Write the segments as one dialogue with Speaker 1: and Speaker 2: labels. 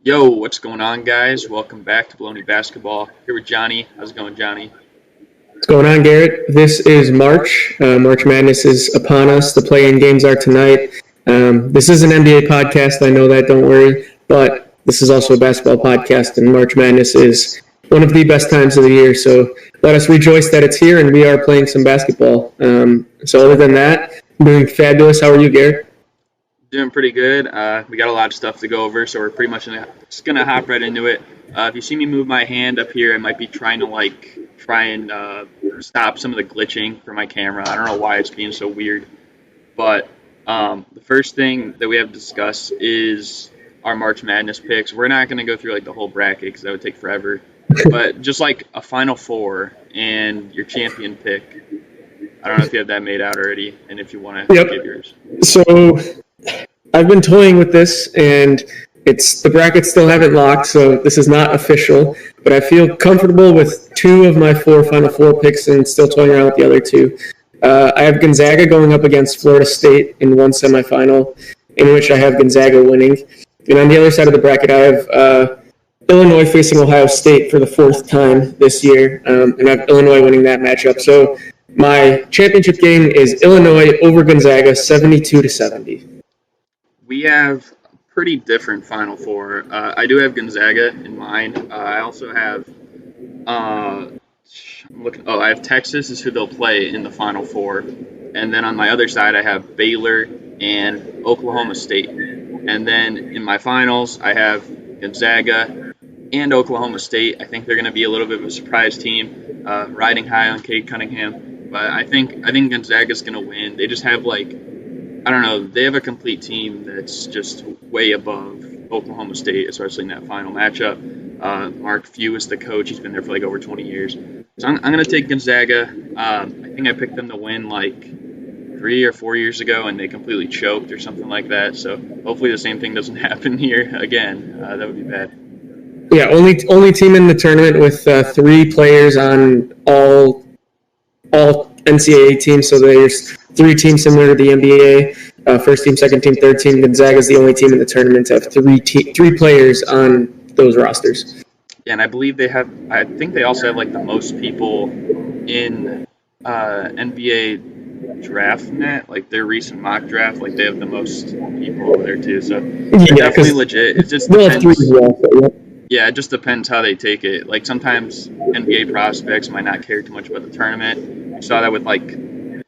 Speaker 1: Yo, what's going on, guys? Welcome back to Bullony Basketball. Here with Johnny. How's it going, Johnny?
Speaker 2: What's going on, Garrett? This is March. March Madness is upon us. The play-in games are tonight. This is an NBA podcast. I know that, don't worry. But this is also a basketball podcast, and March Madness is one of the best times of the year. So let us rejoice that it's here, and we are playing some basketball. So other than that, I'm doing fabulous. How are you, Garrett?
Speaker 1: Doing pretty good. We got a lot of stuff to go over, so we're pretty much just gonna hop right into it. If you see me move my hand up here, I might be trying to try and stop some of the glitching for my camera. I don't know why it's being so weird, but the first thing that we have to discuss is our March Madness picks. We're not gonna go through the whole bracket because that would take forever, but just a Final Four and your champion pick. I don't know if you have that made out already, and if you want to give yours.
Speaker 2: So I've been toying with this, and the brackets still haven't locked, so this is not official. But I feel comfortable with two of my four Final Four picks, and still toying around with the other two. I have Gonzaga going up against Florida State in one semifinal, in which I have Gonzaga winning. And on the other side of the bracket, I have Illinois facing Ohio State for the fourth time this year, and I have Illinois winning that matchup. So my championship game is Illinois over Gonzaga, 72-70.
Speaker 1: We have a pretty different Final Four. I do have Gonzaga in mind. I also have I have Texas is who they'll play in the Final Four, and then on my other side I have Baylor and Oklahoma State. And then in my finals I have Gonzaga and Oklahoma State. I think they're going to be a little bit of a surprise team, riding high on Cade Cunningham. But I think Gonzaga's going to win. They just have I don't know, they have a complete team that's just way above Oklahoma State, especially in that final matchup. Mark Few is the coach. He's been there for over 20 years. So I'm going to take Gonzaga. I think I picked them to win 3 or 4 years ago, and they completely choked or something like that. So hopefully the same thing doesn't happen here again. That would be bad.
Speaker 2: Yeah, only team in the tournament with 3 players on all NCAA teams, so there's 3 teams similar to the NBA, first team, second team, third team. Gonzaga is the only team in the tournament to have 3 players on those rosters.
Speaker 1: Yeah, and I believe I think they also have the most people in NBA DraftNet, their recent mock draft, they have the most people over there too, so they're definitely legit. It just depends. Yeah, it just depends how they take it. Sometimes NBA prospects might not care too much about the tournament. We saw that with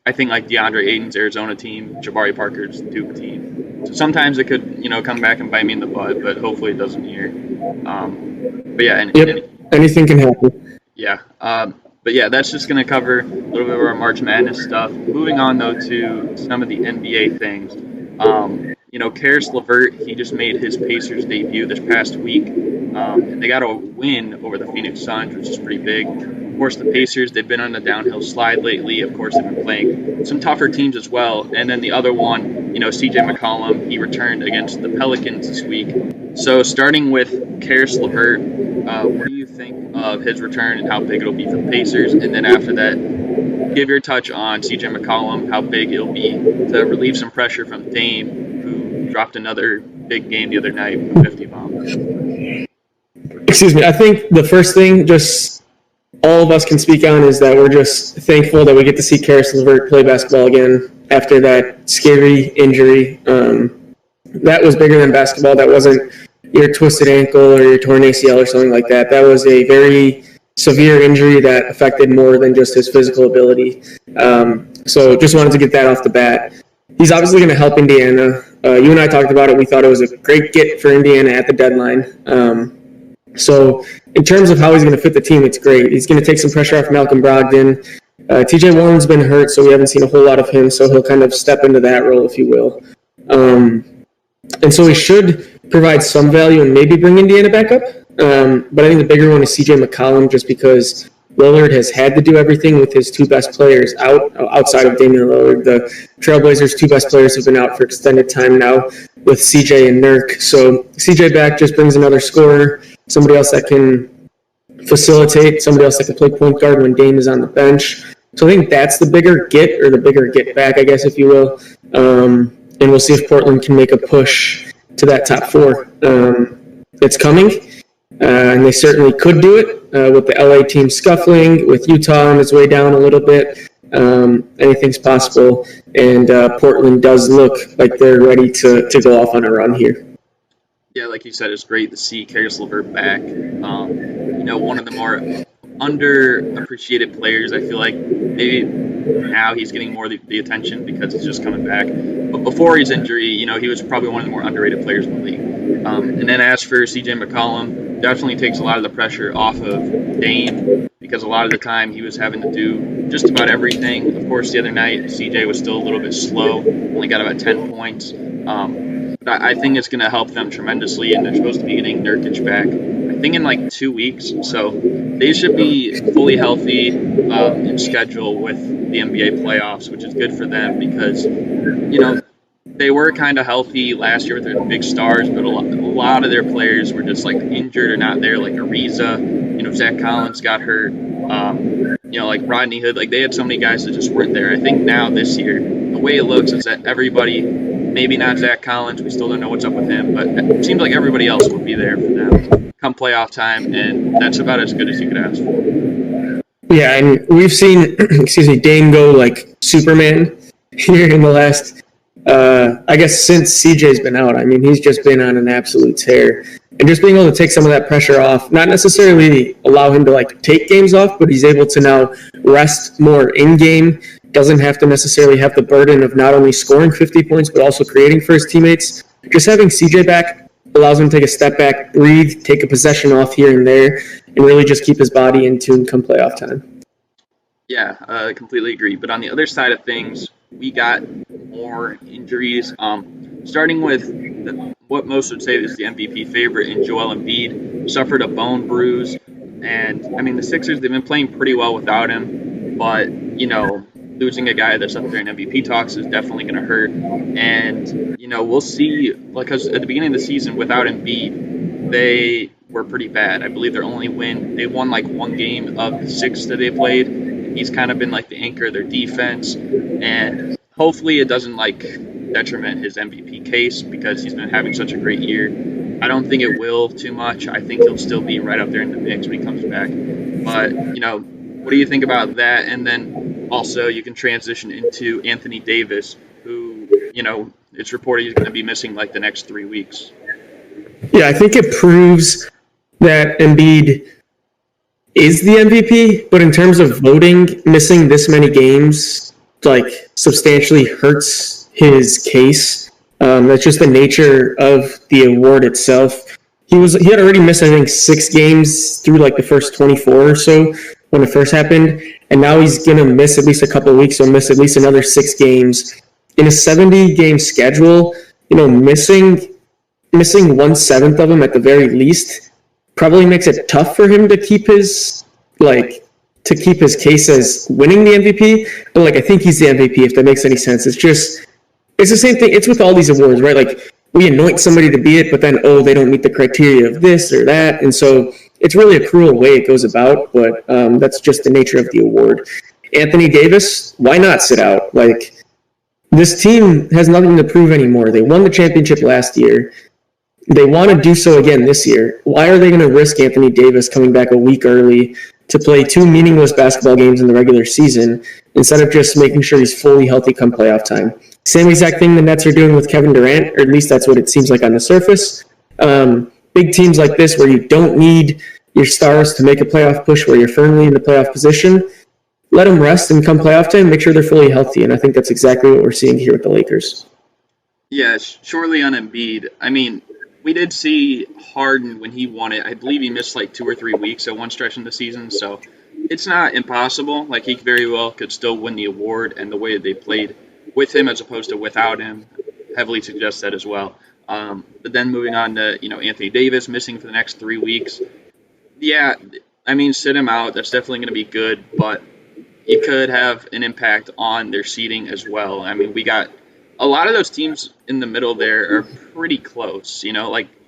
Speaker 1: I think DeAndre Ayton's Arizona team, Jabari Parker's Duke team. So sometimes it could, come back and bite me in the butt, but hopefully it doesn't here. But yeah,
Speaker 2: anything can happen.
Speaker 1: Yeah. But yeah, that's just going to cover a little bit of our March Madness stuff. Moving on though to some of the NBA things. Caris LeVert, he just made his Pacers debut this past week. And they got a win over the Phoenix Suns, which is pretty big. Of course, the Pacers, they've been on a downhill slide lately. Of course, they've been playing some tougher teams as well. And then the other one, CJ McCollum, he returned against the Pelicans this week. So starting with Caris LeVert, what do you think of his return and how big it'll be for the Pacers? And then after that, give your touch on CJ McCollum, how big it'll be to relieve some pressure from Dame, who dropped another big game the other night with a 50 bomb.
Speaker 2: Excuse me. I think the first thing just all of us can speak on is that we're just thankful that we get to see Caris LeVert play basketball again after that scary injury. That was bigger than basketball. That wasn't your twisted ankle or your torn ACL or something like that. That was a very severe injury that affected more than just his physical ability. So just wanted to get that off the bat. He's obviously going to help Indiana. You and I talked about it. We thought it was a great get for Indiana at the deadline. So in terms of how he's going to fit the team, it's great. He's going to take some pressure off Malcolm Brogdon. TJ Warren's been hurt, so we haven't seen a whole lot of him, so he'll kind of step into that role, if you will. And so he should provide some value and maybe bring Indiana back up. But I think the bigger one is CJ McCollum, just because Lillard has had to do everything with his 2 best players outside of Damian Lillard. The Trailblazers' 2 best players have been out for extended time now with CJ and Nurk. So CJ back just brings another scorer, somebody else that can facilitate, somebody else that can play point guard when Dame is on the bench. So I think that's the bigger get, or the bigger get back, I guess, if you will. And we'll see if Portland can make a push to that top 4. it's coming. And they certainly could do it with the LA team scuffling, with Utah on its way down a little bit. Anything's possible, and Portland does look like they're ready to go off on a run here.
Speaker 1: Yeah, like you said, it's great to see Caris LeVert back. One of the more underappreciated players. I feel like maybe now he's getting more of the attention because he's just coming back. But before his injury, he was probably one of the more underrated players in the league. And then as for CJ McCollum, definitely takes a lot of the pressure off of Dame because a lot of the time he was having to do just about everything. Of course, the other night, CJ was still a little bit slow, only got about 10 points. But I think it's going to help them tremendously, and they're supposed to be getting Nurkic back, I think, in like 2 weeks. So they should be fully healthy in schedule with the NBA playoffs, which is good for them because, they were kind of healthy last year with their big stars, but a lot of their players were just like injured or not there, like Ariza. Zach Collins got hurt. Like Rodney Hood. Like they had so many guys that just weren't there. I think now this year, the way it looks is that everybody, maybe not Zach Collins, we still don't know what's up with him, but it seems like everybody else will be there for them come playoff time, and that's about as good as you could ask for.
Speaker 2: Yeah, and we've seen, Dame go like Superman here in the last. I guess since CJ's been out, he's just been on an absolute tear. And just being able to take some of that pressure off, not necessarily allow him to like take games off, but he's able to now rest more in game, doesn't have to necessarily have the burden of not only scoring 50 points, but also creating for his teammates. Just having CJ back allows him to take a step back, breathe, take a possession off here and there, and really just keep his body in tune come playoff time.
Speaker 1: Yeah, I completely agree. But on the other side of things, we got more injuries. Starting with what most would say is the MVP favorite in Joel Embiid, suffered a bone bruise. And, the Sixers, they've been playing pretty well without him. But, losing a guy that's up there in MVP talks is definitely going to hurt. And, we'll see, because at the beginning of the season, without Embiid, they were pretty bad. I believe they won like one game of the 6 that they played. He's kind of been like the anchor of their defense, and hopefully it doesn't like detriment his MVP case because he's been having such a great year. I don't think it will too much. I think he'll still be right up there in the mix when he comes back. But, what do you think about that? And then also you can transition into Anthony Davis, who, it's reported he's going to be missing like the next 3 weeks.
Speaker 2: Yeah, I think it proves that Embiid is the MVP, but in terms of voting, missing this many games like substantially hurts his case. That's just the nature of the award itself. He had already missed, I think, 6 games through like the first 24 or so when it first happened, and now he's gonna miss at least a couple of weeks. So miss at least another 6 games in a 70-game schedule. Missing 1/7 of them at the very least probably makes it tough for him to keep his case as winning the MVP. But I think he's the MVP, if that makes any sense. It's the same thing. It's with all these awards, right? Like we anoint somebody to be it, but then they don't meet the criteria of this or that, and so it's really a cruel way it goes about. But that's just the nature of the award. Anthony Davis, why not sit out? Like this team has nothing to prove anymore. They won the championship last year. They want to do so again this year. Why are they going to risk Anthony Davis coming back a week early to play 2 meaningless basketball games in the regular season instead of just making sure he's fully healthy come playoff time? Same exact thing the Nets are doing with Kevin Durant, or at least that's what it seems like on the surface. Big teams like this where you don't need your stars to make a playoff push where you're firmly in the playoff position, let them rest and come playoff time, make sure they're fully healthy. And I think that's exactly what we're seeing here with the Lakers.
Speaker 1: Yeah, surely on Embiid. We did see Harden when he won it. I believe he missed like 2 or 3 weeks at one stretch in the season, so it's not impossible. Like he very well could still win the award, and the way that they played with him as opposed to without him heavily suggests that as well. But then moving on to Anthony Davis missing for the next 3 weeks. Yeah, sit him out. That's definitely going to be good, but it could have an impact on their seeding as well. We got a lot of those teams in the middle there are pretty close.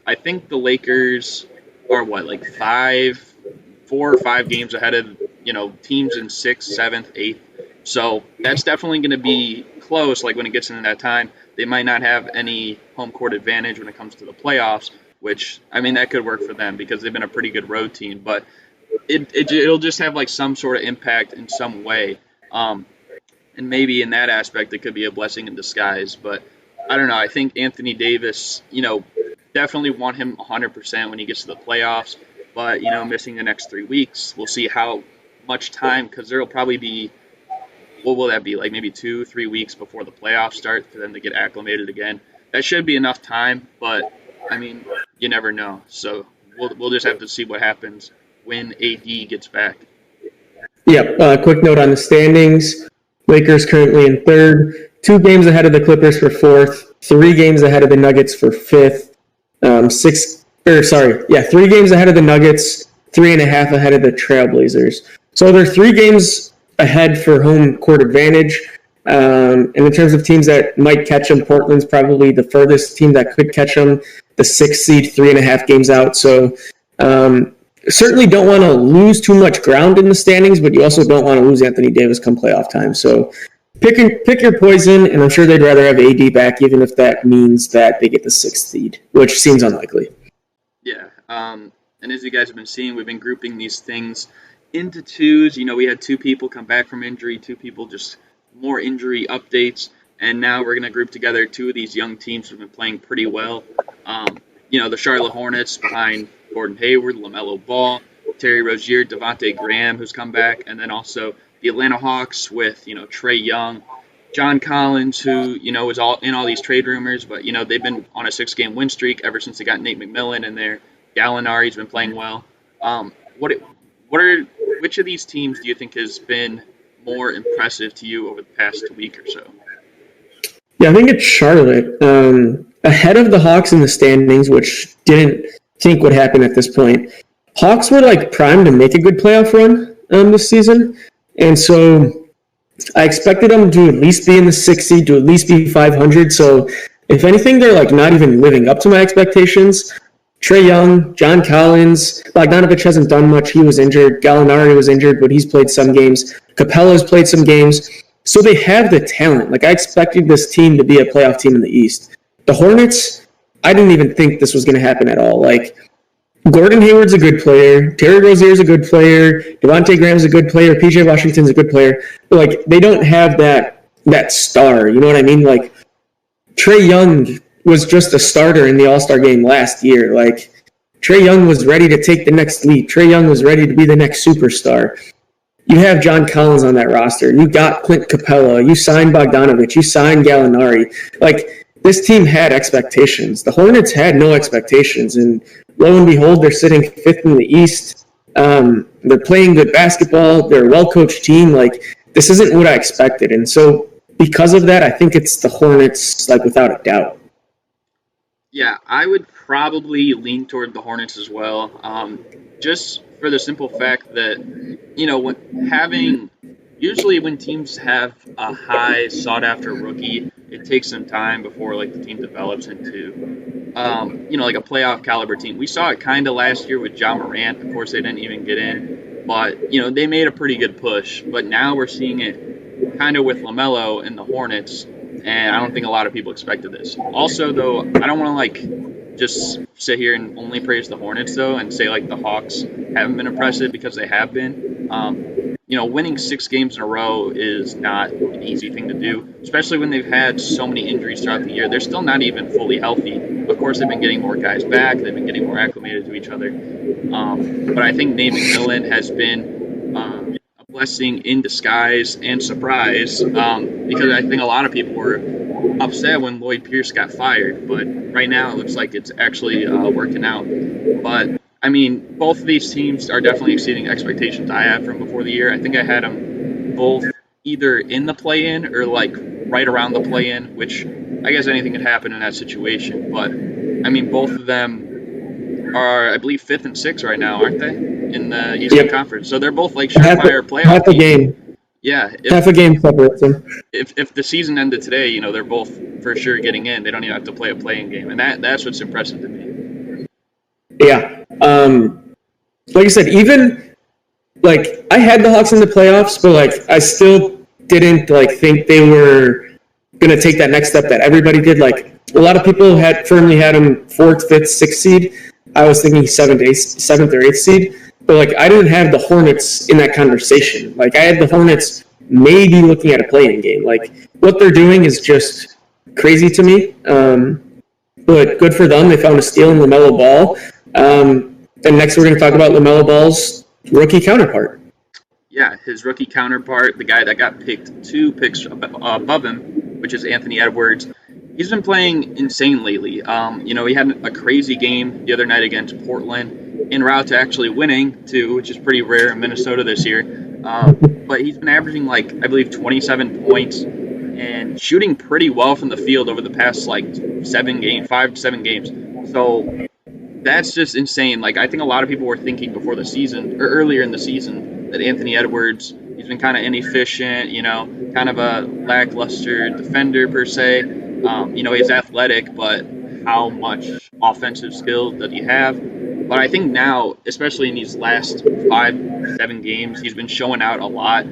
Speaker 1: I think the Lakers are 4 or 5 games ahead of teams in 6th, 7th, 8th. So that's definitely going to be close. Like when it gets into that time, they might not have any home court advantage when it comes to the playoffs, which, I mean, that could work for them because they've been a pretty good road team, but it'll just have like some sort of impact in some way. And maybe in that aspect, it could be a blessing in disguise. But I don't know. I think Anthony Davis, definitely want him 100% when he gets to the playoffs. But, missing the next 3 weeks, we'll see how much time, because there will probably be, what will that be, like maybe 2-3 weeks before the playoffs start for them to get acclimated again. That should be enough time, but, I mean, you never know. So we'll just have to see what happens when AD gets back.
Speaker 2: Yeah, quick note on the standings. Lakers currently in third, 2 games ahead of the Clippers for fourth, 3 games ahead of the Nuggets for fifth, 3 games ahead of the Nuggets, 3.5 ahead of the Trailblazers. So they're 3 games ahead for home court advantage. And in terms of teams that might catch them, Portland's probably the furthest team that could catch them, the 6th seed, 3.5 games out. So certainly don't want to lose too much ground in the standings, but you also don't want to lose Anthony Davis come playoff time. So pick your poison, and I'm sure they'd rather have AD back, even if that means that they get the 6th seed, which seems unlikely.
Speaker 1: Yeah, and as you guys have been seeing, we've been grouping these things into twos. We had 2 people come back from injury, 2 people just more injury updates, and now we're going to group together 2 of these young teams who've been playing pretty well. The Charlotte Hornets behind Gordon Hayward, LaMelo Ball, Terry Rozier, Devontae Graham, who's come back, and then also the Atlanta Hawks with, Trae Young, John Collins, who, is all in all these trade rumors, but, they've been on a 6-game win streak ever since they got Nate McMillan in there. Gallinari's been playing well. Which of these teams do you think has been more impressive to you over the past week or so?
Speaker 2: Yeah, I think it's Charlotte. Ahead of the Hawks in the standings, which didn't think would happen at this point. Hawks were primed to make a good playoff run this season, and so I expected them to at least be in the 6th seed, to at least be 500. So if anything, they're not even living up to my expectations. Trae Young, John Collins, Bogdanovich hasn't done much. He was injured. Gallinari was injured, but he's played some games. Capella's played some games. So they have the talent. I expected this team to be a playoff team in the East. The Hornets, I didn't even think this was going to happen at all. Gordon Hayward's a good player. Terry Rozier's a good player. Devontae Graham's a good player. PJ Washington's a good player. But, they don't have that star. You know what I mean? Trae Young was just a starter in the All-Star game last year. Trae Young was ready to take the next leap. Trae Young was ready to be the next superstar. You have John Collins on that roster. You got Clint Capella. You signed Bogdanovich. You signed Gallinari. This team had expectations. The Hornets had no expectations, and lo and behold, they're sitting 5th in the East. They're playing good basketball. They're a well-coached team. This isn't what I expected, and so because of that, I think it's the Hornets, without a doubt.
Speaker 1: Yeah, I would probably lean toward the Hornets as well, just for the simple fact that, usually when teams have a high sought-after rookie, it takes some time before the team develops into, a playoff caliber team. We saw it kind of last year with Ja Morant. Of course, they didn't even get in, but they made a pretty good push. But now we're seeing it kind of with LaMelo and the Hornets, and I don't think a lot of people expected this. Also, though, I don't want to just sit here and only praise the Hornets though, and say the Hawks haven't been impressive, because they have been. Winning 6 games in a row is not an easy thing to do, especially when they've had so many injuries throughout the year. They're still not even fully healthy. Of course, they've been getting more guys back. They've been getting more acclimated to each other. But I think Nate McMillan has been a blessing in disguise and surprise, because I think a lot of people were upset when Lloyd Pierce got fired. But right now it looks like it's actually working out. But both of these teams are definitely exceeding expectations I had from before the year. I think I had them both either in the play-in or right around the play-in, which I guess anything could happen in that situation. But both of them are, I believe, 5th and 6th right now, aren't they, in the Eastern Conference? So they're both surefire playoff
Speaker 2: half a game.
Speaker 1: Yeah,
Speaker 2: half a game separates them.
Speaker 1: If the season ended today, they're both for sure getting in. They don't even have to play a play-in game, and that's what's impressive to me.
Speaker 2: Yeah. Like I said, even I had the Hawks in the playoffs, but I still didn't think they were gonna take that next step that everybody did. A lot of people had firmly had him 4th, 5th, 6th seed. I was thinking 7th or 8th seed. But like I didn't have the Hornets in that conversation. Like I had the Hornets maybe looking at a play-in game. Like what they're doing is just crazy to me. But good for them. They found a steal in LaMelo Ball. And next we're going to talk about LaMelo Ball's rookie counterpart.
Speaker 1: Yeah, his rookie counterpart, the guy that got picked 2 picks above him, which is Anthony Edwards. He's been playing insane lately. He had a crazy game the other night against Portland, en route to actually winning, too, which is pretty rare in Minnesota this year. But he's been averaging, I believe, 27 points and shooting pretty well from the field over the past, 5 to 7 games. So that's just insane. I think a lot of people were thinking before the season, or earlier in the season, that Anthony Edwards, he's been kind of inefficient, kind of a lackluster defender per se. He's athletic, but how much offensive skill does he have? But I think now, especially in these last 5-7 games, he's been showing out a lot,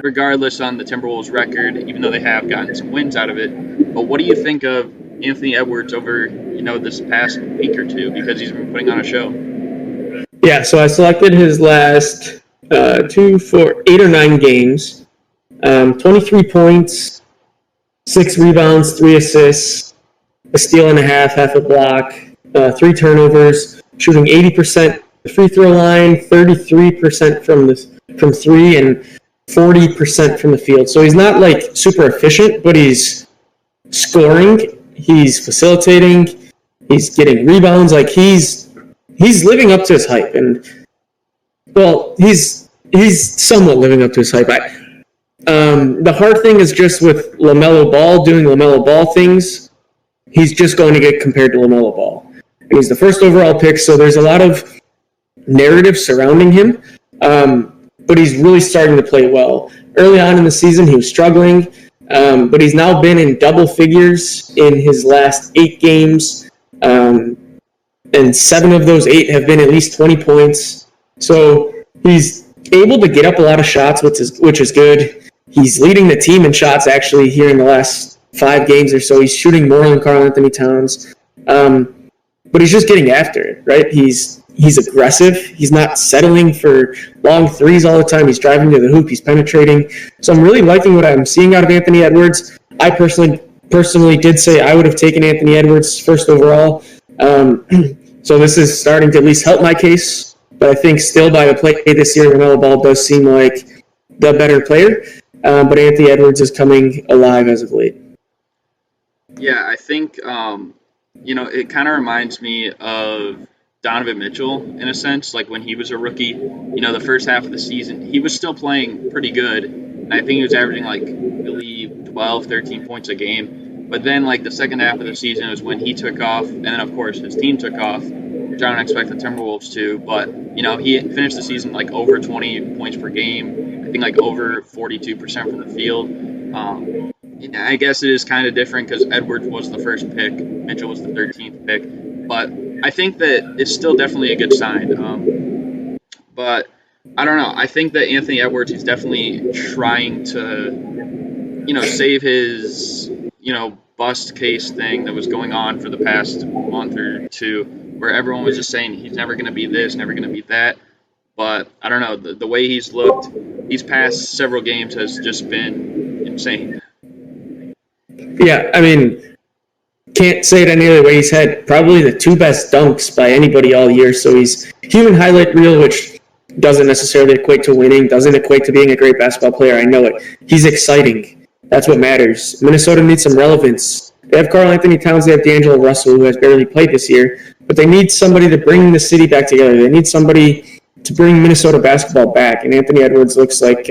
Speaker 1: regardless on the Timberwolves record, even though they have gotten some wins out of it. But what do you think of Anthony Edwards over, this past week or two? Because he's been putting on a show.
Speaker 2: Yeah, so I selected his last 8 or 9 games. 23 points, 6 rebounds, 3 assists, a steal and a half a block, 3 turnovers, shooting 80% the free throw line, 33% from 3, and 40% from the field. So he's not super efficient, but he's scoring, he's facilitating, he's getting rebounds. He's living up to his hype, and he's somewhat living up to his hype. The hard thing is just with LaMelo Ball doing LaMelo Ball things, he's just going to get compared to LaMelo Ball. And he's the first overall pick, so there's a lot of narrative surrounding him, but he's really starting to play well. Early on in the season, he was struggling, but he's now been in double figures in his last 8 games, and 7 of those 8 have been at least 20 points. So he's able to get up a lot of shots, which is good. He's leading the team in shots actually here in the last 5 games or so. He's shooting more than Karl Anthony Towns. But he's just getting after it, right? He's aggressive. He's not settling for long threes all the time. He's driving to the hoop. He's penetrating. So I'm really liking what I'm seeing out of Anthony Edwards. I personally did say I would have taken Anthony Edwards first overall. So this is starting to at least help my case. But I think still by the play this year, LaMelo Ball does seem like the better player. But Anthony Edwards is coming alive as of late.
Speaker 1: Yeah, I think, it kind of reminds me of Donovan Mitchell in a sense. When he was a rookie, the first half of the season, he was still playing pretty good. And I think he was averaging, I believe, 12, 13 points a game. But then, the second half of the season was when he took off. And then, of course, his team took off, which I don't expect the Timberwolves to. But, he finished the season, over 20 points per game. I think, over 42% from the field. I guess it is kind of different because Edwards was the first pick, Mitchell was the 13th pick, but I think that it's still definitely a good sign. But I don't know. I think that Anthony Edwards is definitely trying to, save his, bust case thing that was going on for the past month or two, where everyone was just saying he's never going to be this, never going to be that. But I don't know. The way he's looked these past several games has just been insane.
Speaker 2: Yeah, I mean, can't say it any other way. He's had probably the 2 best dunks by anybody all year. So he's human highlight reel, which doesn't necessarily equate to winning, doesn't equate to being a great basketball player. I know it. He's exciting. That's what matters. Minnesota needs some relevance. They have Karl Anthony Towns. They have D'Angelo Russell, who has barely played this year. But they need somebody to bring the city back together. They need somebody to bring Minnesota basketball back. And Anthony Edwards looks like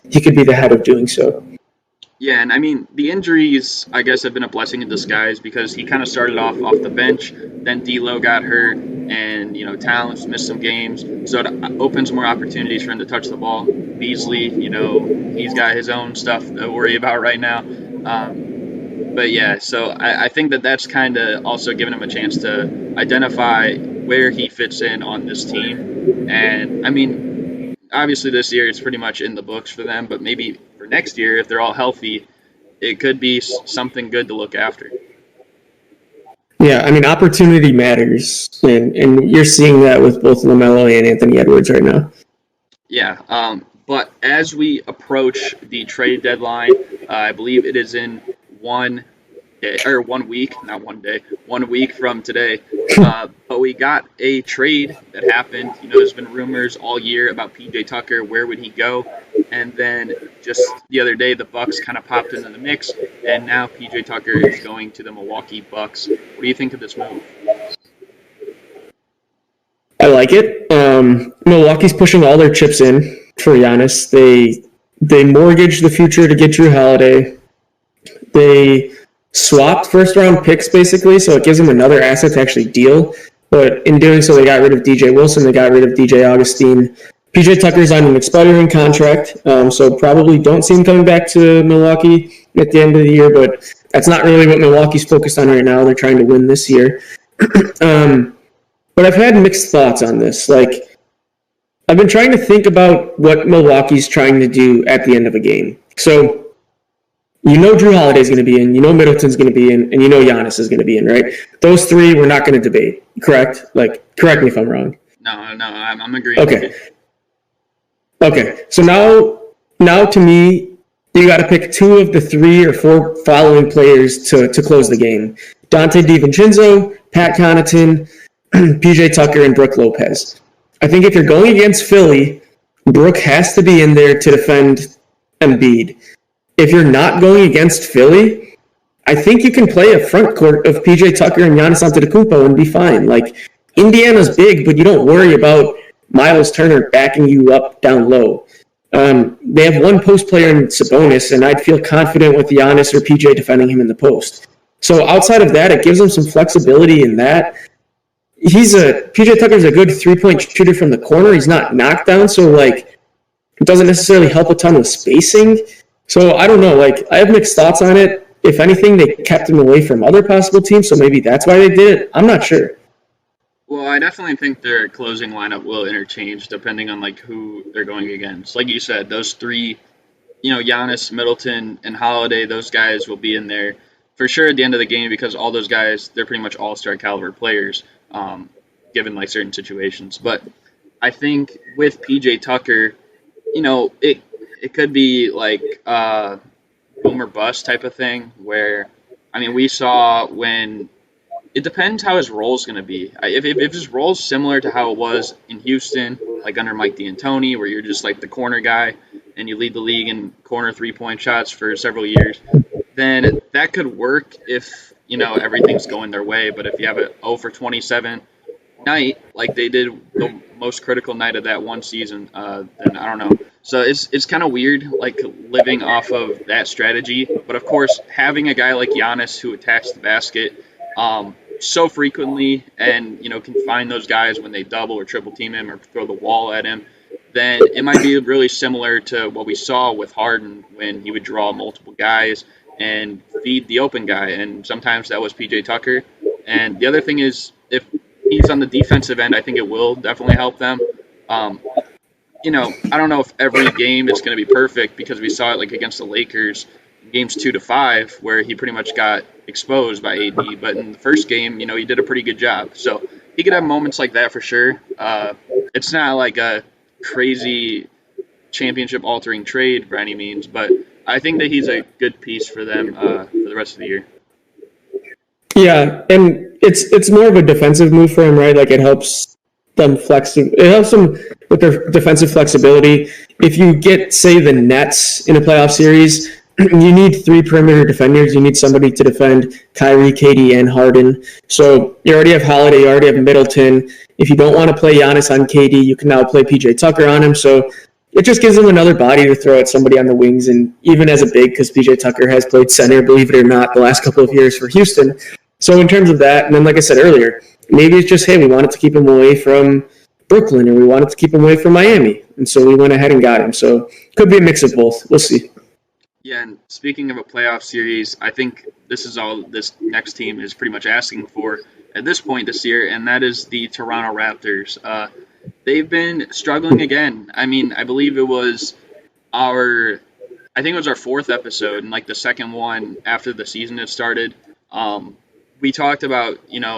Speaker 2: he could be the head of doing so.
Speaker 1: Yeah, and I mean, the injuries, I guess, have been a blessing in disguise because he kind of started off the bench, then D'Lo got hurt, and, Towns missed some games, so it opens more opportunities for him to touch the ball. Beasley, he's got his own stuff to worry about right now. But, yeah, so I think that's kind of also given him a chance to identify where he fits in on this team. And, I mean, obviously this year it's pretty much in the books for them, but maybe for next year, if they're all healthy, it could be something good to look after.
Speaker 2: Yeah, I mean, opportunity matters, and you're seeing that with both LaMelo and Anthony Edwards right now.
Speaker 1: Yeah, but as we approach the trade deadline, I believe it is in 1 day, or 1 week, not 1 day, 1 week from today. But we got a trade that happened. There's been rumors all year about PJ Tucker. Where would he go? And then just the other day, the Bucks kind of popped into the mix, and now PJ Tucker is going to the Milwaukee Bucks. What do you think of this move?
Speaker 2: I like it. Milwaukee's pushing all their chips in for Giannis. They mortgaged the future to get Drew Holiday. They swapped first-round picks, basically, so it gives them another asset to actually deal. But in doing so, they got rid of DJ Wilson. They got rid of DJ Augustine. PJ Tucker's on an expiring contract, so probably don't see him coming back to Milwaukee at the end of the year, but that's not really what Milwaukee's focused on right now. They're trying to win this year. But I've had mixed thoughts on this. Like, I've been trying to think about what Milwaukee's trying to do at the end of a game. So, Drew Holiday's going to be in, Middleton's going to be in, and Giannis is going to be in, right? Those three we're not going to debate, correct? Like, correct me if I'm wrong.
Speaker 1: No, I'm agreeing.
Speaker 2: Okay. Okay, so now to me, you got to pick two of the 3 or 4 following players to close the game. Dante DiVincenzo, Pat Connaughton, PJ Tucker, and Brook Lopez. I think if you're going against Philly, Brook has to be in there to defend Embiid. If you're not going against Philly, I think you can play a front court of PJ Tucker and Giannis Antetokounmpo and be fine. Like, Indiana's big, but you don't worry about Miles Turner backing you up down low. They have one post player in Sabonis, and I'd feel confident with Giannis or PJ defending him in the post. So outside of that, it gives them some flexibility in that. PJ Tucker's a good 3-point shooter from the corner. He's not knocked down, so like it doesn't necessarily help a ton with spacing. So I don't know. Like, I have mixed thoughts on it. If anything, they kept him away from other possible teams, so maybe that's why they did it. I'm not sure.
Speaker 1: Well, I definitely think their closing lineup will interchange depending on like who they're going against. Like you said, those 3, Giannis, Middleton, and Holiday, those guys will be in there for sure at the end of the game because all those guys, they're pretty much all-star caliber players, given like certain situations. But I think with PJ Tucker, it could be like boom or bust type of thing where, we saw when it depends how his role is going to be. If his role is similar to how it was in Houston, like under Mike D'Antoni, where you're just like the corner guy and you lead the league in corner 3-point shots for several years, then that could work if, everything's going their way. But if you have a 0 for 27 night, like they did the most critical night of that one season, then I don't know. So it's kind of weird, like living off of that strategy. But of course, having a guy like Giannis who attacks the basket so frequently and, can find those guys when they double or triple team him or throw the wall at him, then it might be really similar to what we saw with Harden when he would draw multiple guys and feed the open guy. And sometimes that was PJ Tucker. And the other thing is, if he's on the defensive end, I think it will definitely help them. I don't know if every game is going to be perfect because we saw it like against the Lakers games 2 to 5 where he pretty much got exposed by AD, but in the first game, he did a pretty good job. So he could have moments like that for sure. It's not like a crazy championship altering trade by any means, but I think that he's a good piece for them for the rest of the year.
Speaker 2: Yeah, and it's more of a defensive move for him, right? Like it helps them it helps them with their defensive flexibility. If you get, say, the Nets in a playoff series, you need 3 perimeter defenders. You need somebody to defend Kyrie, KD, and Harden. So you already have Holiday, you already have Middleton. If you don't want to play Giannis on KD, you can now play PJ Tucker on him. So it just gives them another body to throw at somebody on the wings. And even as a big, because PJ Tucker has played center, believe it or not, the last couple of years for Houston. So in terms of that, and then like I said earlier, maybe it's just, hey, we wanted to keep him away from Brooklyn or we wanted to keep him away from Miami. And so we went ahead and got him. So could be a mix of both. We'll see.
Speaker 1: Yeah, and speaking of a playoff series, I think this is all this next team is pretty much asking for at this point this year, and that is the Toronto Raptors. They've been struggling again. I believe it was our 4th episode, and like the second one after the season had started. we talked about,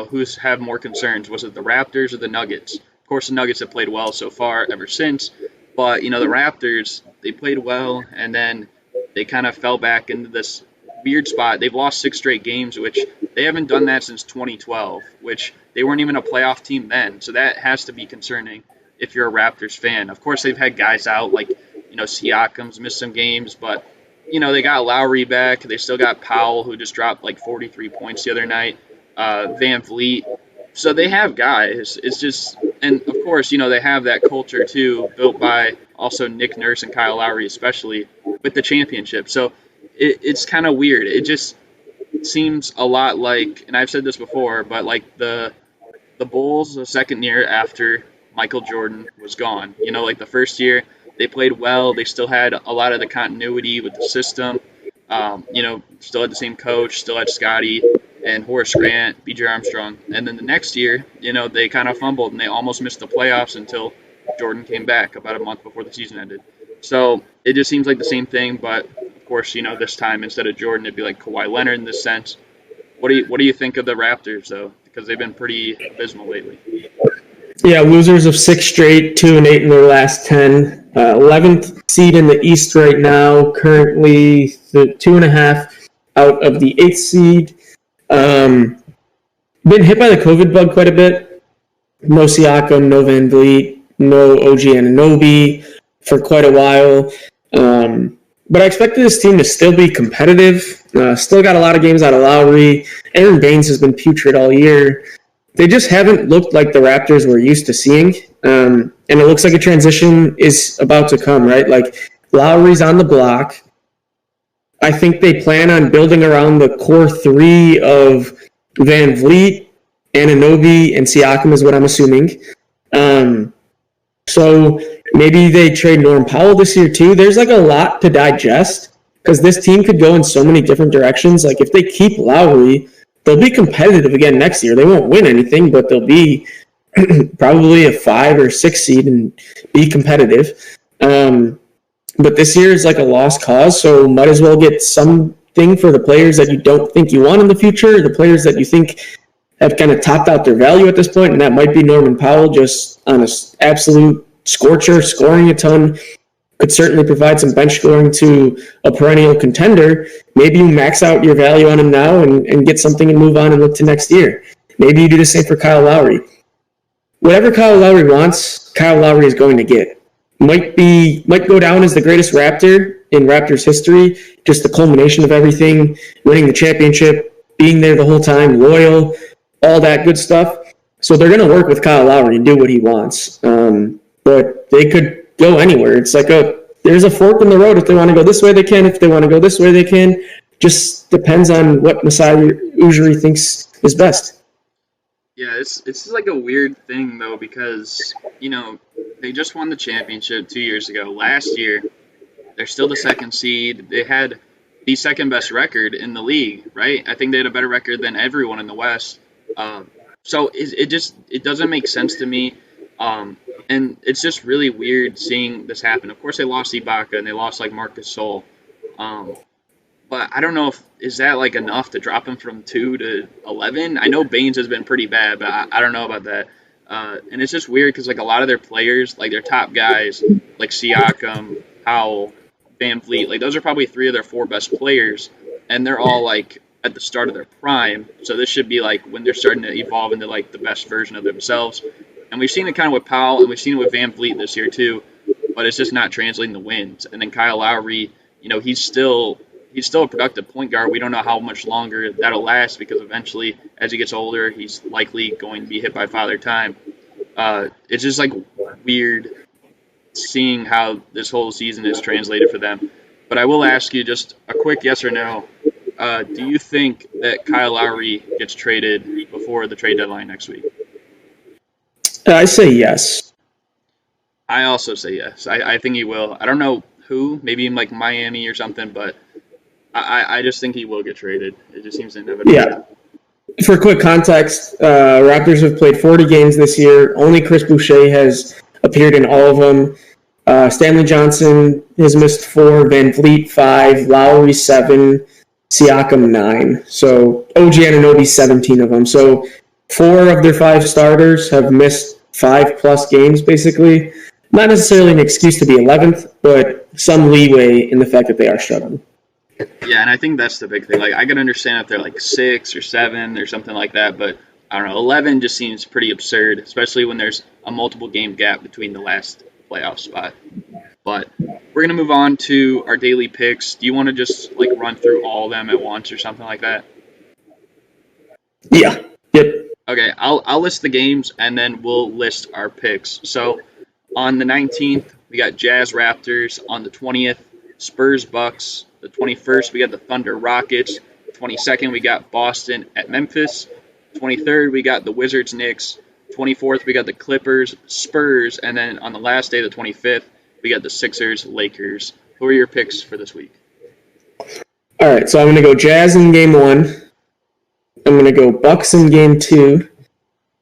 Speaker 1: who's have more concerns. Was it the Raptors or the Nuggets? Of course, the Nuggets have played well so far ever since, but, the Raptors, they played well, and then they kind of fell back into this weird spot. They've lost 6 straight games, which they haven't done that since 2012, which they weren't even a playoff team then, so that has to be concerning if you're a Raptors fan. Of course, they've had guys out, like, Siakam's missed some games, but they got Lowry back. They still got Powell, who just dropped like 43 points the other night. Van Vliet. So they have guys. It's just, and of course, they have that culture too, built by also Nick Nurse and Kyle Lowry, especially with the championship. So it's kind of weird. It just seems a lot like, and I've said this before, but like the Bulls the second year after Michael Jordan was gone. Like the first year, they played well. They still had a lot of the continuity with the system. Still had the same coach, still had Scotty and Horace Grant, B.J. Armstrong. And then the next year, they kind of fumbled and they almost missed the playoffs until Jordan came back about a month before the season ended. So it just seems like the same thing, but of course, this time instead of Jordan, it'd be like Kawhi Leonard in this sense. What do you think of the Raptors though? Because they've been pretty abysmal lately.
Speaker 2: Yeah, losers of 6 straight, 2-8 in their last 10. 11th seed in the East right now, currently 2.5 out of the 8th seed. Been hit by the COVID bug quite a bit. No Siakam, no Van Vliet, no OG Anunoby for quite a while. But I expected this team to still be competitive. Still got a lot of games out of Lowry. Aaron Baines has been putrid all year. They just haven't looked like the Raptors we're used to seeing. And it looks like a transition is about to come, right? Like, Lowry's on the block. I think they plan on building around the core 3 of Van Vliet, Anunoby, and Siakam is what I'm assuming. So maybe they trade Norm Powell this year too. There's like a lot to digest because this team could go in so many different directions. Like, if they keep Lowry, they'll be competitive again next year. They won't win anything, but they'll be probably a 5 or 6 seed and be competitive. But this year is like a lost cause, so might as well get something for the players that you don't think you want in the future, the players that you think have kind of topped out their value at this point, and that might be Norman Powell just on an absolute scorcher, scoring a ton. Could certainly provide some bench scoring to a perennial contender. Maybe you max out your value on him now and get something and move on and look to next year. Maybe you do the same for Kyle Lowry. Whatever Kyle Lowry wants, Kyle Lowry is going to get. Might go down as the greatest Raptor in Raptors history, just the culmination of everything, winning the championship, being there the whole time, loyal, all that good stuff. So they're going to work with Kyle Lowry and do what he wants. But they could go anywhere. It's like there's a fork in the road. If they want to go this way, they can. If they want to go this way, they can. Just depends on what Masai Ujiri thinks is best.
Speaker 1: Yeah, it's just like a weird thing, though, because, they just won the championship 2 years ago. Last year, they're still the 2nd seed. They had the second-best record in the league, right? I think they had a better record than everyone in the West. So it doesn't make sense to me. And it's just really weird seeing this happen. Of course, they lost Ibaka and they lost, like, Marc Gasol. But I don't know is that like enough to drop him from 2 to 11? I know Baines has been pretty bad, but I don't know about that. And it's just weird because like a lot of their players, like their top guys, like Siakam, Powell, Van Vliet, like those are probably 3 of their 4 best players, and they're all like at the start of their prime. So this should be like when they're starting to evolve into like the best version of themselves. And we've seen it kind of with Powell, and we've seen it with Van Vliet this year too. But it's just not translating the wins. And then Kyle Lowry, he's still a productive point guard. We don't know how much longer that'll last because eventually, as he gets older, he's likely going to be hit by Father Time. It's just like weird seeing how this whole season is translated for them. But I will ask you just a quick yes or no. Do you think that Kyle Lowry gets traded before the trade deadline next week?
Speaker 2: I say yes.
Speaker 1: I also say yes. I think he will. I don't know who, maybe in like Miami or something, but I just think he will get traded. It just seems inevitable.
Speaker 2: Yeah. For quick context, Raptors have played 40 games this year. Only Chris Boucher has appeared in all of them. Stanley Johnson has missed 4, Van Vliet 5, Lowry 7, Siakam 9. So OG Anunoby 17 of them. So 4 of their 5 starters have missed 5+ games, basically. Not necessarily an excuse to be 11th, but some leeway in the fact that they are struggling.
Speaker 1: Yeah, and I think that's the big thing. Like, I can understand if they're like 6 or 7 or something like that, but I don't know. 11 just seems pretty absurd, especially when there's a multiple game gap between the last playoff spot. But we're gonna move on to our daily picks. Do you want to just like run through all of them at once or something like that?
Speaker 2: Yeah. Yep.
Speaker 1: Okay, I'll list the games and then we'll list our picks. So on the 19th, we got Jazz Raptors. On the 20th, Spurs Bucks. The 21st, we got the Thunder Rockets. 22nd, we got Boston at Memphis. 23rd, we got the Wizards Knicks. 24th, we got the Clippers Spurs. And then on the last day, the 25th, we got the Sixers Lakers. Who are your picks for this week?
Speaker 2: All right, so I'm going to go Jazz in game 1. I'm going to go Bucks in game 2.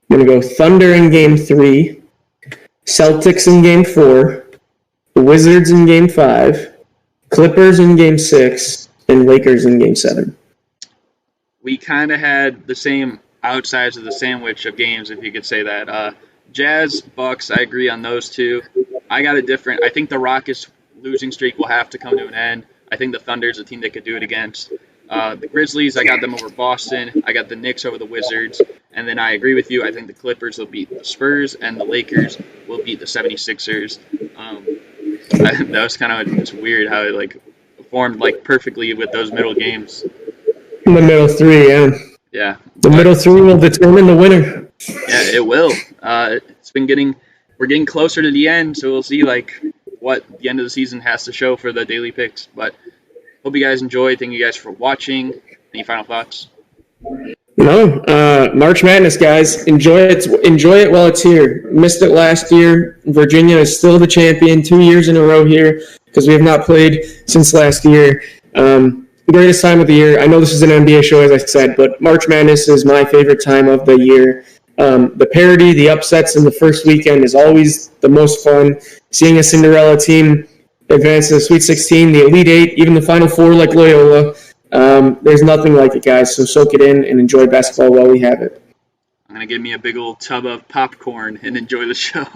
Speaker 2: I'm going to go Thunder in game 3. Celtics in game 4. Wizards in game 5. Clippers in game 6. And Lakers in game 7.
Speaker 1: We kind of had the same outsides of the sandwich of games, if you could say that. Jazz, Bucks, I agree on those two. I got a different. I think the Rockets losing streak will have to come to an end. I think the Thunder's a team they could do it against. The Grizzlies, I got them over Boston. I got the Knicks over the Wizards. And then I agree with you. I think the Clippers will beat the Spurs, and the Lakers will beat the 76ers. That was kind of just weird how it like formed like perfectly with those middle games.
Speaker 2: The middle 3, yeah.
Speaker 1: Yeah.
Speaker 2: The middle 3 will determine the winner.
Speaker 1: Yeah, it will. We're getting closer to the end, so we'll see like what the end of the season has to show for the daily picks. But hope you guys enjoyed. Thank you guys for watching. Any final thoughts?
Speaker 2: No, March Madness, guys. Enjoy it. Enjoy it while it's here. Missed it last year. Virginia is still the champion 2 years in a row here because we have not played since last year. Greatest time of the year. I know this is an NBA show, as I said, but March Madness is my favorite time of the year. The parity, the upsets in the first weekend is always the most fun. Seeing a Cinderella team advance to the Sweet 16, the Elite Eight, even the Final Four like Loyola. There's nothing like it, guys. So soak it in and enjoy basketball while we have it.
Speaker 1: I'm going to give me a big old tub of popcorn and enjoy the show.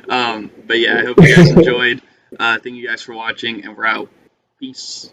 Speaker 1: But yeah, I hope you guys enjoyed. Thank you guys for watching, and we're out. Peace.